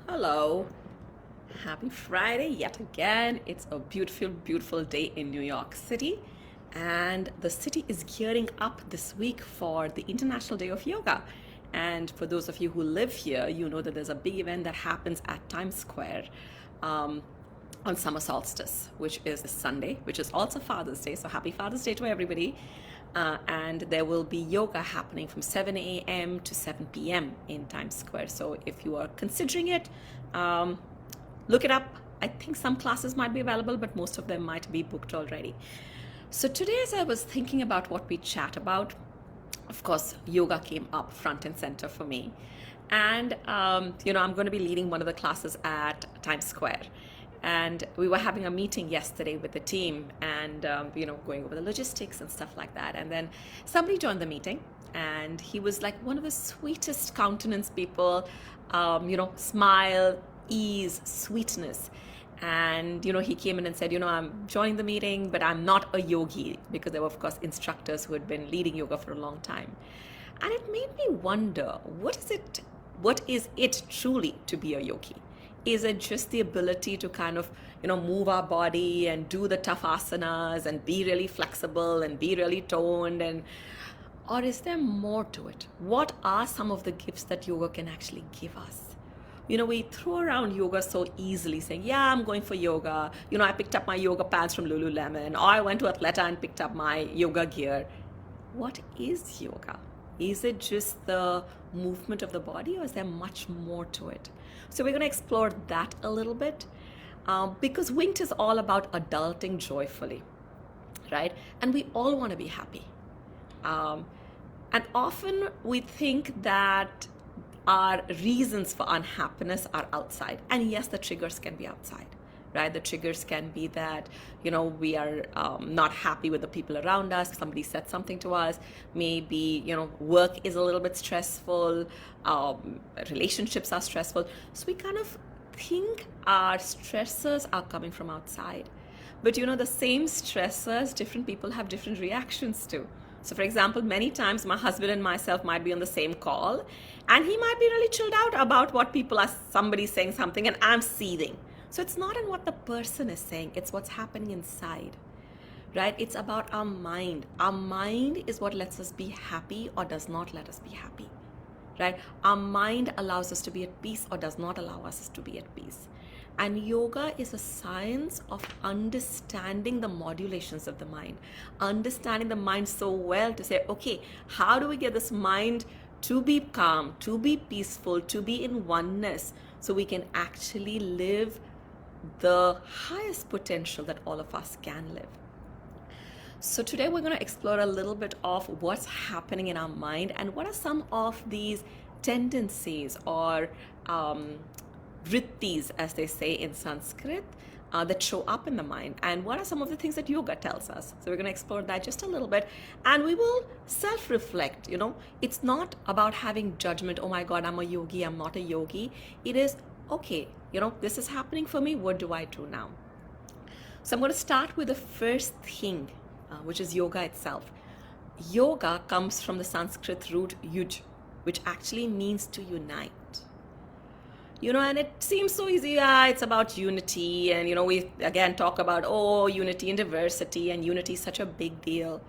Hello. Happy Friday yet again. It's a beautiful, beautiful day in New York City. And the city is gearing up this week for the International Day of Yoga. And for those of you who live here, you know that there's a big event that happens at Times Square um, on summer solstice, which is Sunday, which is also Father's Day. So happy Father's Day to everybody. And there will be yoga happening from 7 a.m. to 7 p.m. in Times Square. So if you are considering it, look it up. I think some classes might be available, but most of them might be booked already. So today, as I was thinking about what we chat about, of course, yoga came up front and center for me. And, I'm going to be leading one of the classes at Times Square. And we were having a meeting yesterday with the team and, going over the logistics and stuff like that. And then somebody joined the meeting and he was like one of the sweetest countenance people, smile, ease, sweetness. And, he came in and said, I'm joining the meeting, but I'm not a yogi, because there were, of course, instructors who had been leading yoga for a long time. And it made me wonder, what is it truly to be a yogi? Is it just the ability to kind of, move our body and do the tough asanas and be really flexible and be really toned? Or is there more to it? What are some of the gifts that yoga can actually give us? We throw around yoga so easily, saying, yeah, I'm going for yoga. I picked up my yoga pants from Lululemon, or I went to Athleta and picked up my yoga gear. What is yoga? Is it just the movement of the body, or is there much more to it? So we're going to explore that a little bit, because Winged is all about adulting joyfully, right? And we all want to be happy. And often we think that our reasons for unhappiness are outside. And yes, the triggers can be outside, right? The triggers can be that, we are not happy with the people around us. Somebody said something to us. Maybe, work is a little bit stressful. Relationships are stressful. So we kind of think our stressors are coming from outside. But, the same stressors, different people have different reactions to. So for example, many times my husband and myself might be on the same call and he might be really chilled out about what somebody's saying something and I'm seething. So it's not in what the person is saying, it's what's happening inside, right? It's about our mind. Our mind is what lets us be happy or does not let us be happy, right? Our mind allows us to be at peace or does not allow us to be at peace. And yoga is a science of understanding the modulations of the mind, understanding the mind so well to say, okay, how do we get this mind to be calm, to be peaceful, to be in oneness, so we can actually live the highest potential that all of us can live. So today we're going to explore a little bit of what's happening in our mind and what are some of these tendencies or vrittis, as they say in Sanskrit, that show up in the mind, and what are some of the things that yoga tells us. So we're going to explore that just a little bit, and we will self-reflect. It's not about having judgment, oh my god, I'm a yogi, I'm not a yogi. It is, okay, this is happening for me, what do I do now? So I'm going to start with the first thing, which is yoga itself. Yoga comes from the Sanskrit root yuj, which actually means to unite. And it seems so easy, it's about unity, and we again talk about, unity and diversity, and unity is such a big deal.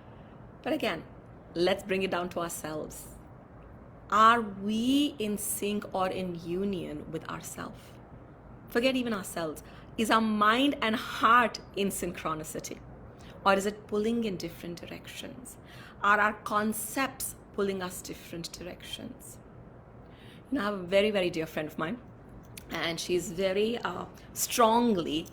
But again, let's bring it down to ourselves. Are we in sync or in union with ourselves? Forget even ourselves. Is our mind and heart in synchronicity? Or is it pulling in different directions? Are our concepts pulling us different directions? I have a very, very dear friend of mine, and she's very strongly,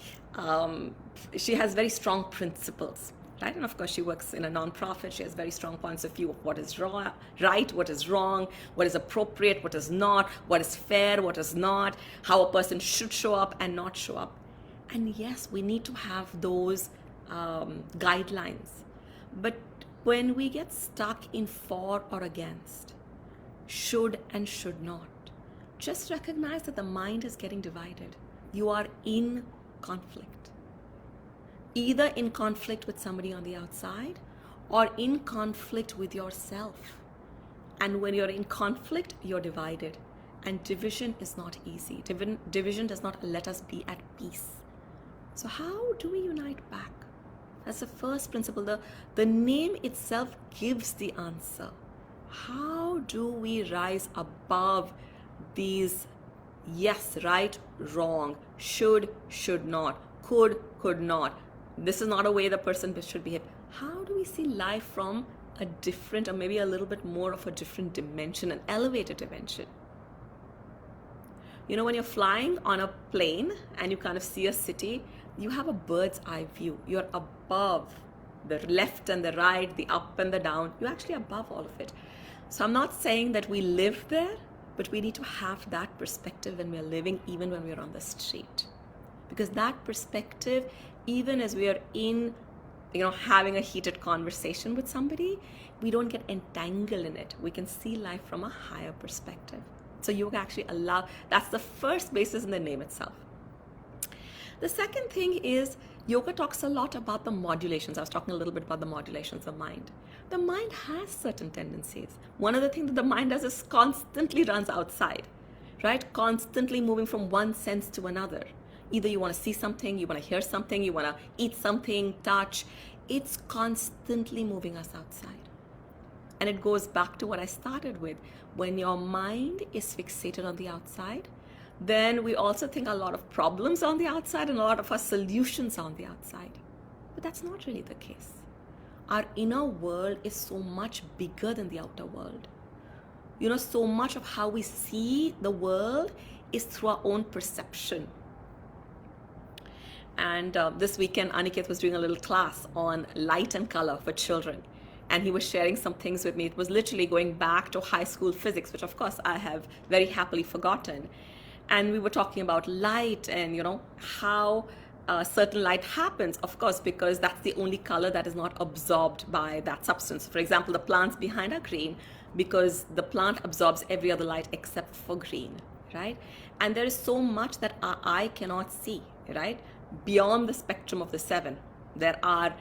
she has very strong principles, right? And of course she works in a non-profit. She has very strong points of view of what is right, what is wrong, what is appropriate, what is not, what is fair, what is not, how a person should show up and not show up. And yes, we need to have those guidelines. But when we get stuck in for or against, should and should not, just recognize that the mind is getting divided. You are in conflict. Either in conflict with somebody on the outside or in conflict with yourself. And when you're in conflict, you're divided. And division is not easy. Division does not let us be at peace. So how do we unite back? That's the first principle. The name itself gives the answer. How do we rise above these yes, right, wrong, should not, could not, this is not a way the person should behave? How do we see life from a different, or maybe a little bit more of a different dimension, an elevated dimension? You know, when you're flying on a plane and you kind of see a city, you have a bird's eye view. You're above the left and the right, the up and the down. You're actually above all of it. So I'm not saying that we live there, but we need to have that perspective when we're living, even when we're on the street. Because that perspective, even as we are in, having a heated conversation with somebody, we don't get entangled in it. We can see life from a higher perspective. So yoga actually that's the first basis in the name itself. The second thing is yoga talks a lot about the modulations. I was talking a little bit about the modulations of mind. The mind has certain tendencies. One of the things that the mind does is constantly runs outside, right? Constantly moving from one sense to another. Either you want to see something, you want to hear something, you want to eat something, touch. It's constantly moving us outside. And it goes back to what I started with. When your mind is fixated on the outside, then we also think a lot of problems on the outside and a lot of our solutions on the outside. But that's not really the case. Our inner world is so much bigger than the outer world. So much of how we see the world is through our own perception. And this weekend, Aniket was doing a little class on light and color for children. And he was sharing some things with me. It was literally going back to high school physics, which of course I have very happily forgotten. And we were talking about light and, how certain light happens, of course, because that's the only color that is not absorbed by that substance. For example, the plants behind are green because the plant absorbs every other light except for green, right? And there is so much that our eye cannot see, right? Beyond the spectrum of the 7. There are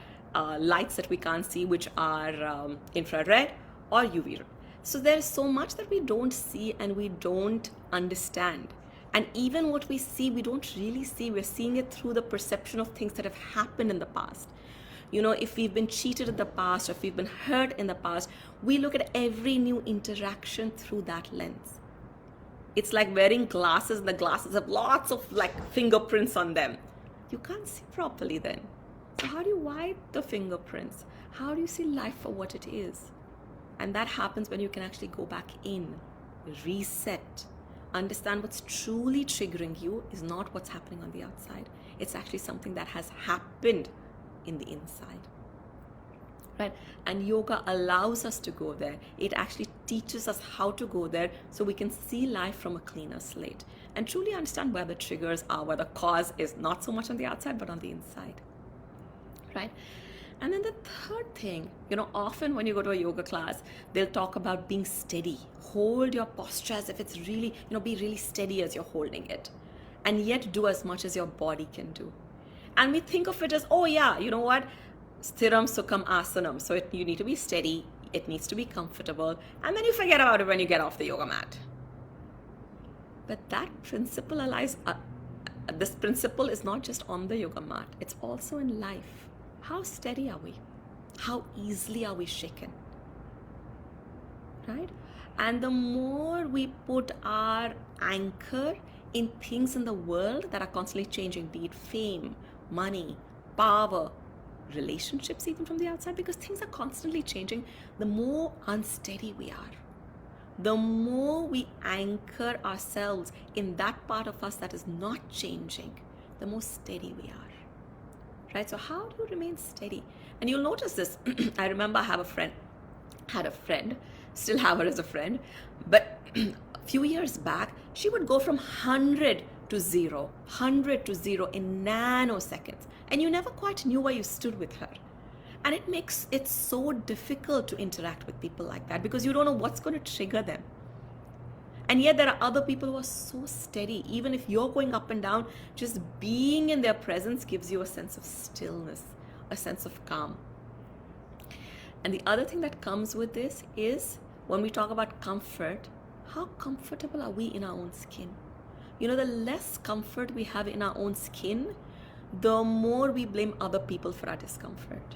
lights that we can't see, which are infrared or UV. So there is so much that we don't see and we don't understand. And even what we see, we don't really see. We're seeing it through the perception of things that have happened in the past. If we've been cheated in the past, or if we've been hurt in the past, we look at every new interaction through that lens. It's like wearing glasses, and the glasses have lots of fingerprints on them. You can't see properly then. So how do you wipe the fingerprints? How do you see life for what it is? And that happens when you can actually go back in, reset, understand what's truly triggering you is not what's happening on the outside. It's actually something that has happened in the inside, right? And yoga allows us to go there. It actually teaches us how to go there so we can see life from a cleaner slate and truly understand where the triggers are, where the cause is not so much on the outside, but on the inside, right? And then the third thing, often when you go to a yoga class, they'll talk about being steady. Hold your posture as if it's really, be really steady as you're holding it. And yet do as much as your body can do. And we think of it as, oh yeah, you know what? Sthiram sukham asanam. So you need to be steady. It needs to be comfortable. And then you forget about it when you get off the yoga mat. But that principle this principle is not just on the yoga mat. It's also in life. How steady are we? How easily are we shaken? Right? And the more we put our anchor in things in the world that are constantly changing, be it fame, money, power, relationships even from the outside, because things are constantly changing, the more unsteady we are. The more we anchor ourselves in that part of us that is not changing, the more steady we are. Right? So how do you remain steady? And you'll notice this. I remember I had a friend, still have her as a friend, but a few years back, she would go from 100 to 0 in nanoseconds. And you never quite knew where you stood with her. And it makes it so difficult to interact with people like that because you don't know what's going to trigger them. And yet there are other people who are so steady. Even if you're going up and down, just being in their presence gives you a sense of stillness, a sense of calm. And the other thing that comes with this is when we talk about comfort, how comfortable are we in our own skin? You know, the less comfort we have in our own skin, the more we blame other people for our discomfort.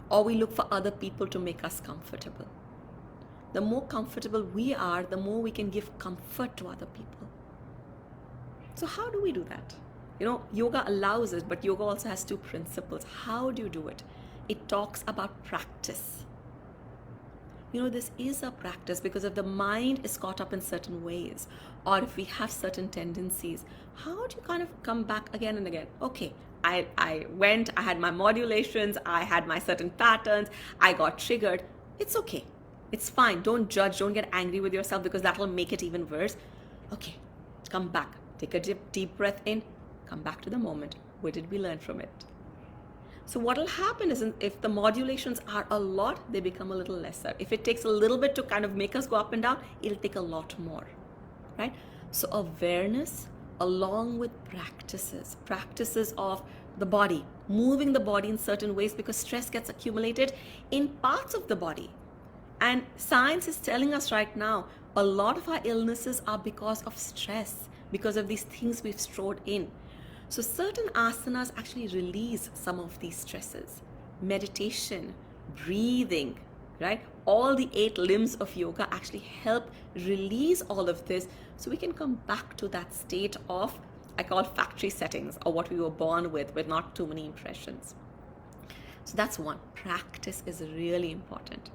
Or we look for other people to make us comfortable. The more comfortable we are, the more we can give comfort to other people. So how do we do that? You know, yoga allows it, but yoga also has two principles. How do you do it? It talks about practice. You know, this is a practice, because if the mind is caught up in certain ways, or if we have certain tendencies, how do you kind of come back again and again? Okay, I went, I had my modulations, I had my certain patterns, I got triggered. It's okay. It's fine. Don't judge. Don't get angry with yourself, because that will make it even worse. Okay, come back. Take a deep breath in. Come back to the moment. What did we learn from it? So what will happen is, if the modulations are a lot, they become a little lesser. If it takes a little bit to kind of make us go up and down, it'll take a lot more, right? So awareness along with practices of the body, moving the body in certain ways, because stress gets accumulated in parts of the body. And science is telling us right now, a lot of our illnesses are because of stress, because of these things we've stored in. So certain asanas actually release some of these stresses. Meditation, breathing, right? All the 8 limbs of yoga actually help release all of this, so we can come back to that state of, I call factory settings, or what we were born with not too many impressions. So that's one. Practice is really important.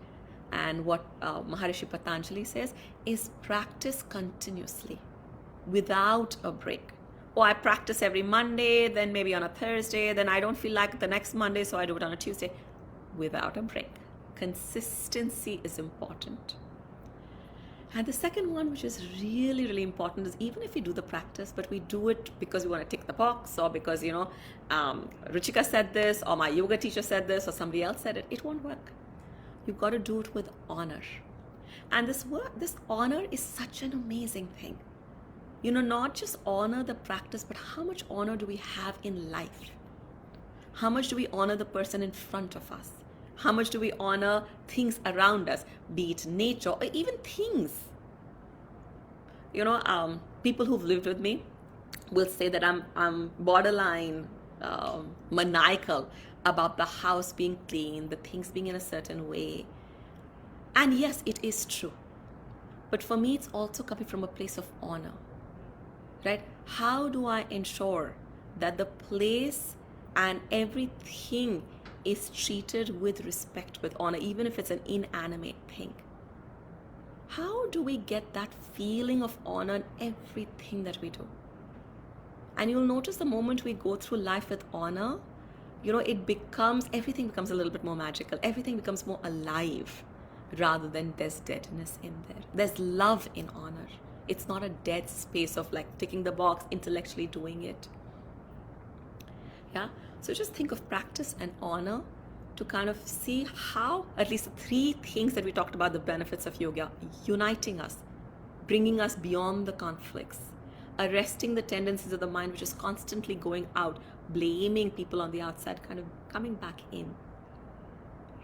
And what Maharishi Patanjali says is practice continuously, without a break. Oh, I practice every Monday, then maybe on a Thursday, then I don't feel like the next Monday, so I do it on a Tuesday. Without a break. Consistency is important. And the second one, which is really, really important, is even if we do the practice, but we do it because we want to tick the box, or because, you know, Ruchika said this, or my yoga teacher said this, or somebody else said it, it won't work. You've got to do it with honor. And this honor is such an amazing thing. You know, not just honor the practice, but how much honor do we have in life? How much do we honor the person in front of us? How much do we honor things around us, be it nature or even things? You know, people who've lived with me will say that I'm borderline maniacal about the house being clean, the things being in a certain way. And yes, it is true. But for me, it's also coming from a place of honor, right? How do I ensure that the place and everything is treated with respect, with honor, even if it's an inanimate thing? How do we get that feeling of honor in everything that we do? And you'll notice the moment we go through life with honor, you know, everything becomes a little bit more magical. Everything becomes more alive, rather than there's deadness in there. There's love in honor. It's not a dead space of like ticking the box, intellectually doing it. Yeah. So just think of practice and honor to kind of see how at least the 3 things that we talked about, the benefits of yoga, uniting us, bringing us beyond the conflicts, arresting the tendencies of the mind, which is constantly going out, blaming people on the outside, kind of coming back in,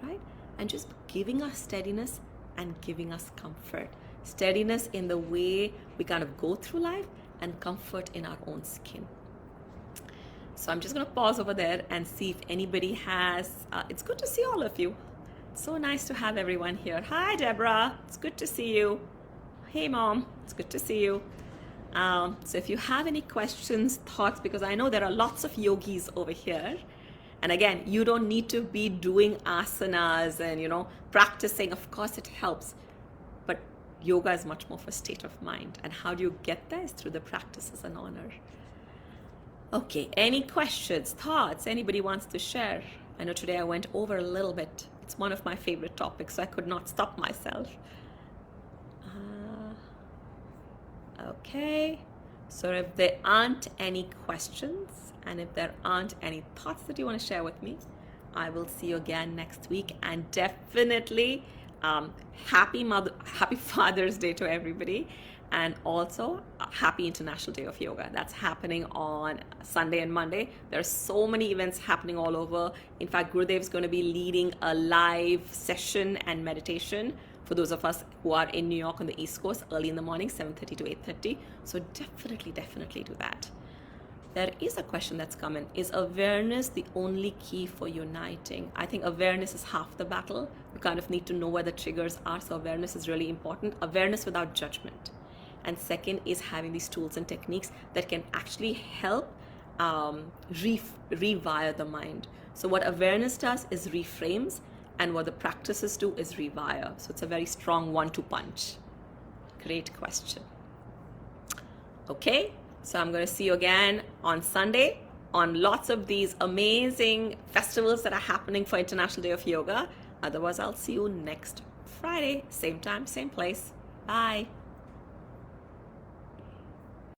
right? And just giving us steadiness and giving us comfort. Steadiness in the way we kind of go through life, and comfort in our own skin. So I'm just going to pause over there and see if anybody has, it's good to see all of you. It's so nice to have everyone here. Hi, Deborah. It's good to see you. Hey, Mom. It's good to see you. So if you have any questions, thoughts, because I know there are lots of yogis over here. And again, you don't need to be doing asanas and, you know, practicing. Of course, it helps. But yoga is much more for state of mind. And how do you get there is through the practices and honor. Okay, any questions, thoughts, anybody wants to share? I know today I went over a little bit. It's one of my favorite topics, so I could not stop myself. Okay, so if there aren't any questions, and if there aren't any thoughts that you want to share with me, I will see you again next week. And definitely happy Father's Day to everybody. And also happy International Day of Yoga. That's happening on Sunday and Monday. There are so many events happening all over. In fact, Gurudev is going to be leading a live session and meditation for those of us who are in New York on the East Coast, early in the morning, 7:30 to 8:30. So definitely do that. There is a question that's come in. Is awareness the only key for uniting? I think awareness is half the battle. You kind of need to know where the triggers are. So awareness is really important. Awareness without judgment. And second is having these tools and techniques that can actually help rewire the mind. So what awareness does is reframes, and what the practices do is rewire. So it's a very strong 1-2 punch. Great question. Okay, so I'm going to see you again on Sunday on lots of these amazing festivals that are happening for International Day of Yoga. Otherwise, I'll see you next Friday, same time, same place. Bye.